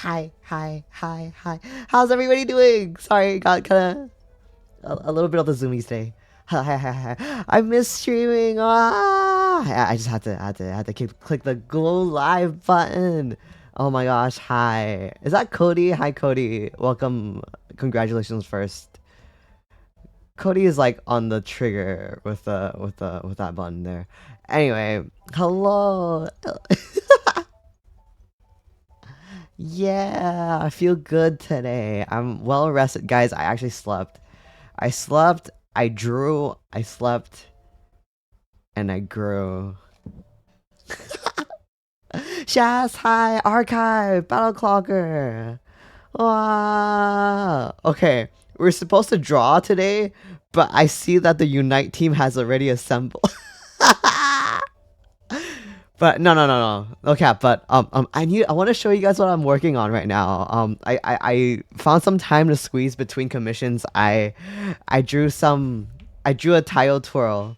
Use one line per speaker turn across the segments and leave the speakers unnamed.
Hi. How's everybody doing? Sorry, got kind of a little bit of the zoomies today. Hi. I miss streaming. I just had to click the go live button. Oh my gosh, hi. Is that Cody? Hi, Cody. Welcome. Congratulations first. Cody is like on the trigger with that button there. Anyway, hello. Yeah, I feel good today. I'm well rested. Guys, I actually slept. I slept, I drew, I slept, and I grew. Shaz, hi, archive, battle clocker. Wow. Okay, we're supposed to draw today, but I see that the Unite team has already assembled. But no cap. But I want to show you guys what I'm working on right now. I found some time to squeeze between commissions. I drew a tile twirl.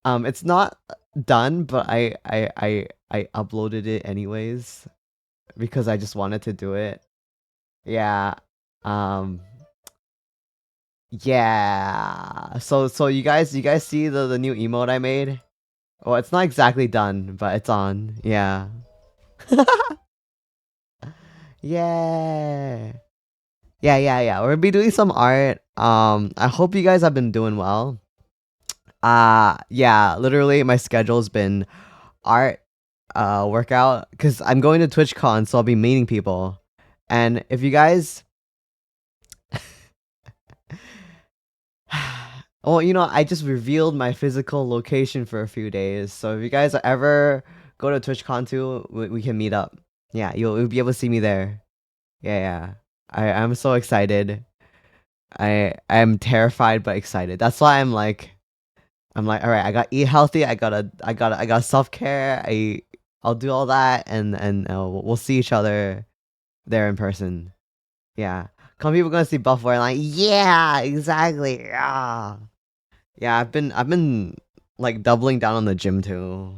It's not done, but I uploaded it anyways because I just wanted to do it. Yeah. Um. Yeah. So you guys see the new emote I made? Well, it's not exactly done, but it's on. Yeah. Yeah. Yeah. We're gonna be doing some art. I hope you guys have been doing well. Yeah, literally my schedule's been art, workout, because I'm going to TwitchCon, so I'll be meeting people. And if you guys well, I just revealed my physical location for a few days. So if you guys ever go to TwitchCon too, we can meet up. Yeah, you'll be able to see me there. Yeah. I'm so excited. I'm terrified but excited. That's why I'm like, all right, I got to eat healthy. I got self care. I'll do all that, and we'll see each other there in person. Yeah, come people gonna see Buff Boy like, yeah, exactly. Yeah. I've been like doubling down on the gym too.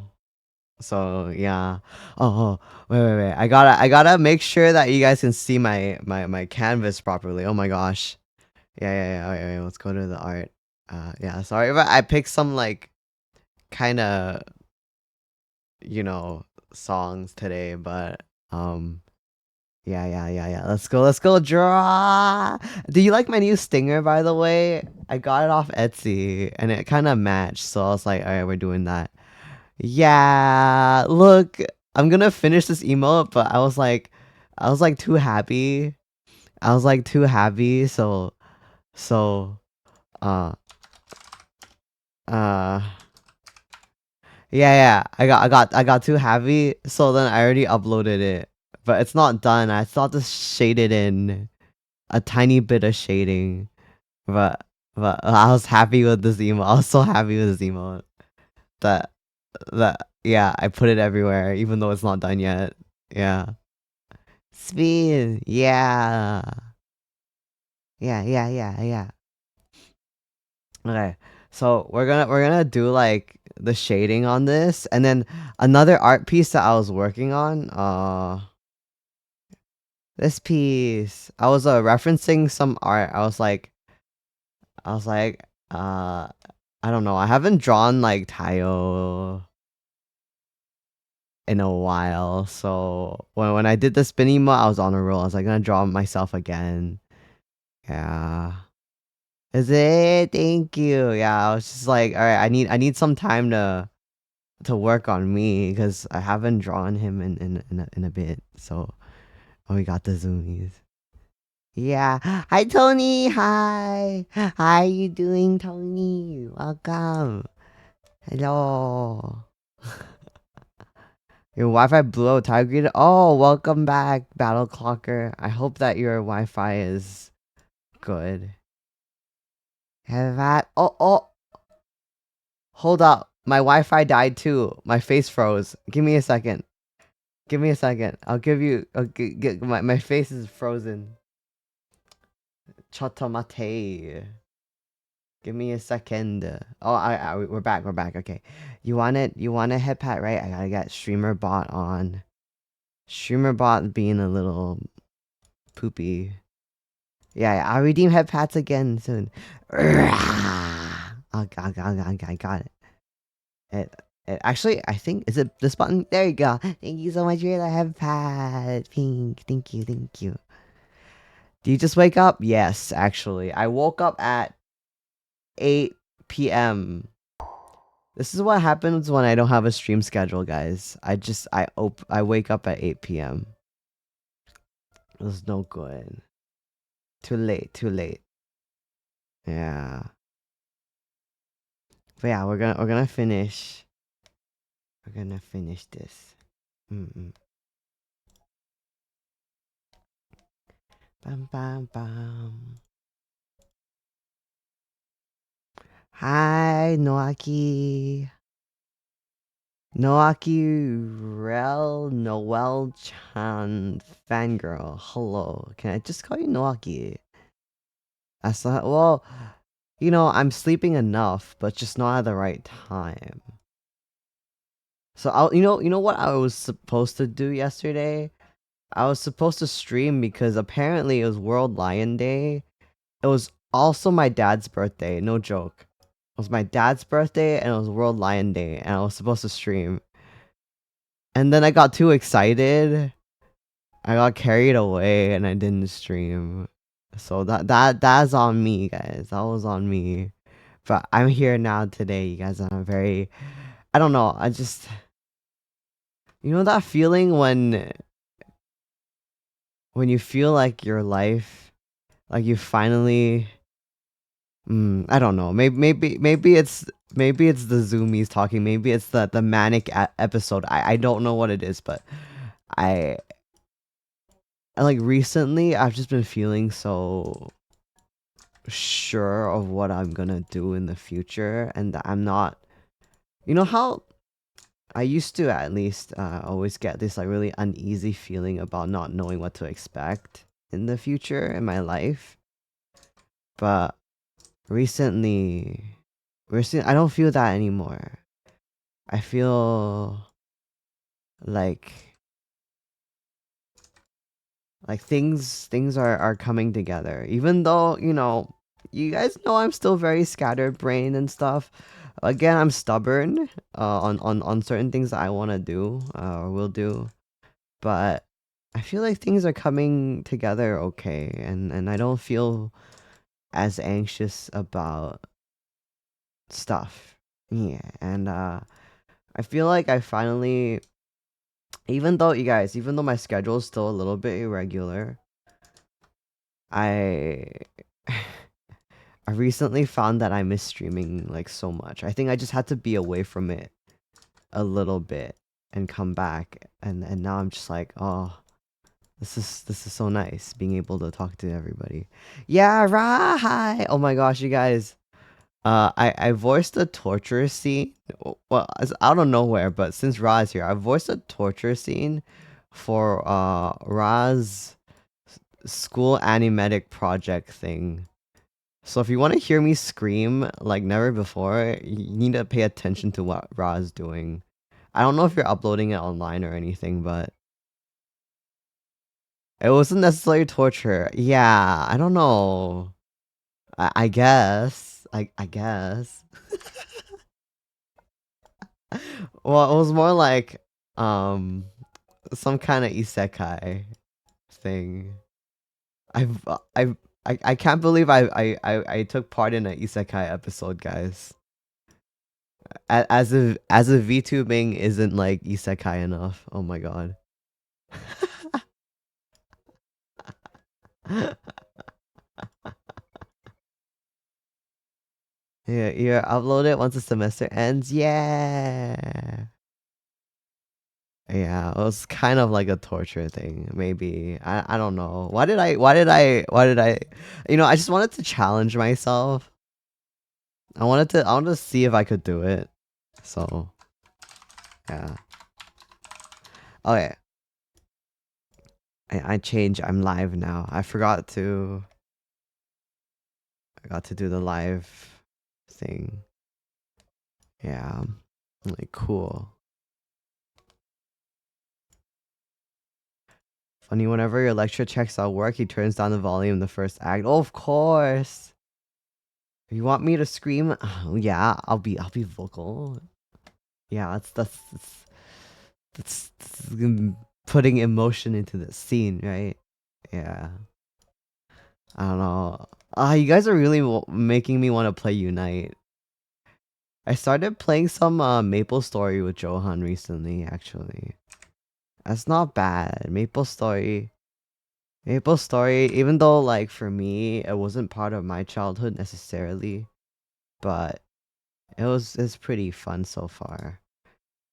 So yeah. Oh, wait. I gotta make sure that you guys can see my canvas properly. Oh my gosh. Yeah. Wait, let's go to the art. Yeah. Sorry, but I picked some like kind of songs today, but yeah. Let's go draw. Do you like my new stinger, by the way? I got it off Etsy and it kind of matched, so I was like, all right, we're doing that. Yeah, look, I'm gonna finish this emote, but I was like too happy. I was like too happy, so uh uh yeah. I got too happy, so then I already uploaded it. But it's not done. I thought to shade it in a tiny bit of shading. But I was happy with this emote. I was so happy with this emote that yeah, I put it everywhere, even though it's not done yet. Yeah. Speed. Yeah. Yeah. Okay. So we're gonna do like the shading on this, and then another art piece that I was working on. This piece. I was referencing some art. I was like, I don't know. I haven't drawn like Taiyo in a while. So when I did the spinning mode, I was on a roll. I was like gonna draw myself again. Yeah. Is it? Thank you. Yeah, I was just like, all right, I need some time to work on me because I haven't drawn him in a bit. So we got the zoomies. Yeah. Hi, Tony. Hi. How you doing, Tony? Welcome. Hello. Your Wi-Fi blew out, Tiger. Oh, welcome back, Battle Clocker. I hope that your Wi-Fi is good. Have that. Oh. Hold up. My Wi-Fi died too. My face froze. Give me a second. Give me a second. I'll give you. My face is frozen. Chotomate. Give me a second. Oh, we're back. We're back. Okay. You want it? You want a head pat, right? I gotta get streamer bot on. Streamer bot being a little poopy. Yeah, I'll redeem head pats again soon. I got it. It actually, I think, is it this button? There you go. Thank you so much for the head pat. Pink. Thank you, thank you. Do you just wake up? Yes, actually. I woke up at 8 p.m. This is what happens when I don't have a stream schedule, guys. I wake up at 8 p.m. It was no good. Too late, too late. Yeah. But yeah, we're gonna finish. We're gonna finish this. Mm-mm. Bam bam bam. Hi, Noaki. Noaki Rel Noel Chan fangirl. Hello. Can I just call you Noaki? That's not well, I'm sleeping enough, but just not at the right time. So you know what I was supposed to do yesterday? I was supposed to stream because apparently it was World Lion Day. It was also my dad's birthday, no joke. It was my dad's birthday and it was World Lion Day and I was supposed to stream. And then I got too excited. I got carried away and I didn't stream. So that's on me, guys. That was on me. But I'm here now today, you guys, and I don't know, I just that feeling when you feel like your life, like you finally I don't know. Maybe it's the zoomies talking. Maybe it's the manic episode. I don't know what it is, but I like recently I've just been feeling so sure of what I'm gonna do in the future, and that I'm not. You know how I used to at least always get this like really uneasy feeling about not knowing what to expect in the future in my life, but recently I don't feel that anymore. I feel like things are coming together. Even though, you guys know I'm still very scattered brain and stuff. Again, I'm stubborn on certain things that I want to do or will do, but I feel like things are coming together okay, and I don't feel as anxious about stuff. Yeah, and I feel like I finally, even though my schedule is still a little bit irregular, I I recently found that I miss streaming like so much. I think I just had to be away from it a little bit and come back, and now I'm just like, oh, this is so nice being able to talk to everybody. Yeah, right. Oh my gosh, you guys. I voiced a torture scene. Well, it's out of nowhere, but since Ra's here, I voiced a torture scene for Ra's school animatic project thing. So if you want to hear me scream like never before, you need to pay attention to what Ra's doing. I don't know if you're uploading it online or anything, but it wasn't necessarily torture. Yeah, I don't know. I guess. I guess. Well, it was more like some kind of isekai thing. I've I can't believe I took part in an isekai episode, guys. As if VTubing isn't like isekai enough. Oh my god. Yeah, upload it once the semester ends. Yeah. Yeah, it was kind of like a torture thing, maybe. I don't know. Why did I I just wanted to challenge myself. I wanted to see if I could do it. So, yeah. Okay. I changed. I'm live now. I got to do the live thing. Yeah. Like cool. Funny, whenever your lecturer checks out work, he turns down the volume in the first act. Oh, of course. You want me to scream? Oh, yeah, I'll be vocal. Yeah, that's putting emotion into the scene, right? Yeah. I don't know. You guys are really making me want to play Unite. I started playing some Maple Story with Johan recently, actually. That's not bad. Maple Story, even though like for me it wasn't part of my childhood necessarily, but it's pretty fun so far.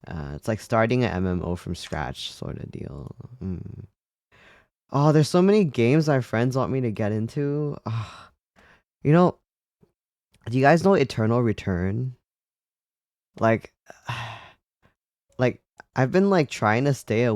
It's like starting an MMO from scratch sort of deal. Mm. Oh, there's so many games my friends want me to get into. You know, do you guys know Eternal Return? Like, like I've been like trying to stay away